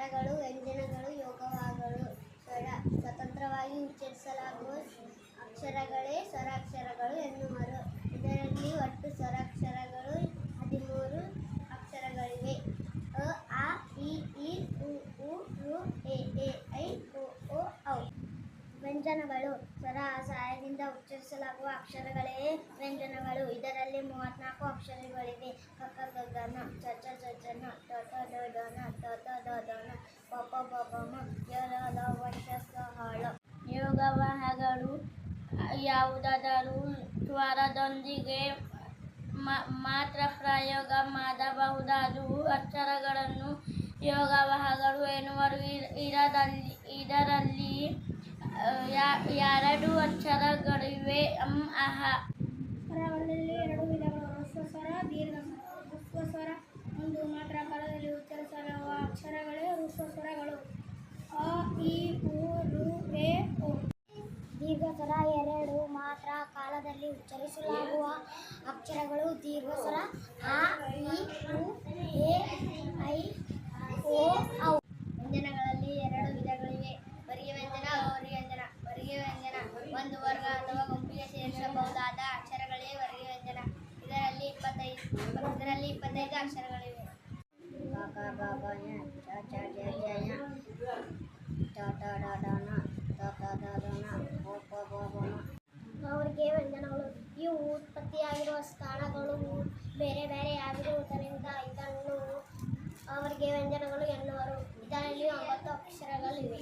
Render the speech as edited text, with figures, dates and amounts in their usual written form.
ಸ್ವರಗಳು, ವ್ಯಂಜನಗಳು, ಯೋಗವಾಗಳು. ಸ್ವರ ಸ್ವತಂತ್ರವಾಗಿ ಉಚ್ಚರಿಸಲಾಗುವ ಅಕ್ಷರಗಳೇ ಸ್ವರಾಕ್ಷರಗಳು ಎನ್ನುವರು. ಇದರಲ್ಲಿ ಒಟ್ಟು ಸ್ವರಾಕ್ಷರಗಳು 13 ಅಕ್ಷರಗಳಿವೆ. ಅ, ಆ, ಇ, ಈ, ಉ, ಋ, ಎ, ಐ, ಓ, ಔ. ವ್ಯಂಜನಗಳು ಸ್ವರ ಸಹಾಯದಿಂದ ಉಚ್ಚರಿಸಲಾಗುವ ಅಕ್ಷರಗಳೇ ವ್ಯಂಜನಗಳು. ಇದರಲ್ಲಿ 34 ಅಕ್ಷರಗಳಿವೆ. ಕ, ಖ, ಗ, ಘ, ನ, ಚ, ಛ, ಛ, ಛ, ನ, ಟ, ಠ, ಡ, ಢ, ನ, ತ, ಥ, ದ, ಧ, ನ, ಪ, ಪ, ಬ, ಭ, ಮ, ಯ, ರ, ಲ, ವ, ಶ, ಸ, ಹ, ಳ. ಯೋಗವಾಹಗಳು ಯಾವುದಾದರೂ ಸ್ವರದೊಂದಿಗೆ ಮಾತ್ರ ಪ್ರಯೋಗ ಮಾಡಬಹುದಾದ ಅಕ್ಷರಗಳನ್ನು ಯೋಗವಾಹಗಳು ಎನ್ನುವರು. ಇದರಲ್ಲಿ 2 ಅಕ್ಷರಗಳಿವೆ. ಅಂ, ಅಹ. ಸ್ವರಗಳಲ್ಲಿ 2 ವಿಧಗಳು: ಹ್ರಸ್ವ ಸ್ವರ, ದೀರ್ಘ ಸ್ವರ. ಹ್ರಸ್ವ ಸ್ವರ ಒಂದು ಮಾತ್ರ ಕಾಲದಲ್ಲಿ ಉಚ್ಚರಿಸಲಾಗುವ ಅಕ್ಷರಗಳೇ ಹ್ರಸ್ವ ಸ್ವರಗಳು. ಅ, ಇ, ಉ, ಋ, ಎ, ಓ. ದೀರ್ಘ ಸ್ವರ 2 ಮಾತ್ರ ಕಾಲದಲ್ಲಿ ಉಚ್ಚರಿಸಲಾಗುವ ಅಕ್ಷರಗಳು ದೀರ್ಘ ಸ್ವರ. ಆ, ಇ, ಉ, ಎ, ಐ, ಓ, ಔ. ವ್ಯಂಜನಗಳಲ್ಲಿ 2 ವಿಧಗಳಿವೆ: ವರ್ಗ ವ್ಯಂಜನ, ಅವರ್ಗ ವ್ಯಂಜನ. ವರ್ಗ ವ್ಯಂಜನ ಒಂದು ವರ್ಗ ಅಥವಾ ಗುಂಪಿಗೆ ಸೇರಿಸಬಹುದಾದ ಅಕ್ಷರಗಳೇ ವರ್ಗ ವ್ಯಂಜನ. ಇದರಲ್ಲಿ 25 ಅಕ್ಷರಗಳಿವೆ. ಕ, ಖ, ಗ, ಘ, ಞ, ಚ, ಛ, ಝ, ಞ, ಟ, ಠ, ಡ, ಢ, ಣ, ತ, ಥ, ದ, ಧ, ನ, ಪ, ಪ, ಬ, ಭ, ಮ. ಅವರ್ಗ ವ್ಯಂಜನಗಳು ಇವು ಉತ್ಪತ್ತಿಯಾಗಿರುವ ಸ್ಥಳಗಳು ಬೇರೆ ಬೇರೆಯಾಗಿರುವುದರಿಂದ ಇದನ್ನು ಅವರ್ಗ ವ್ಯಂಜನಗಳು ಎನ್ನುವರು. ಇದರಲ್ಲಿ 9 ಅಕ್ಷರಗಳಿವೆ.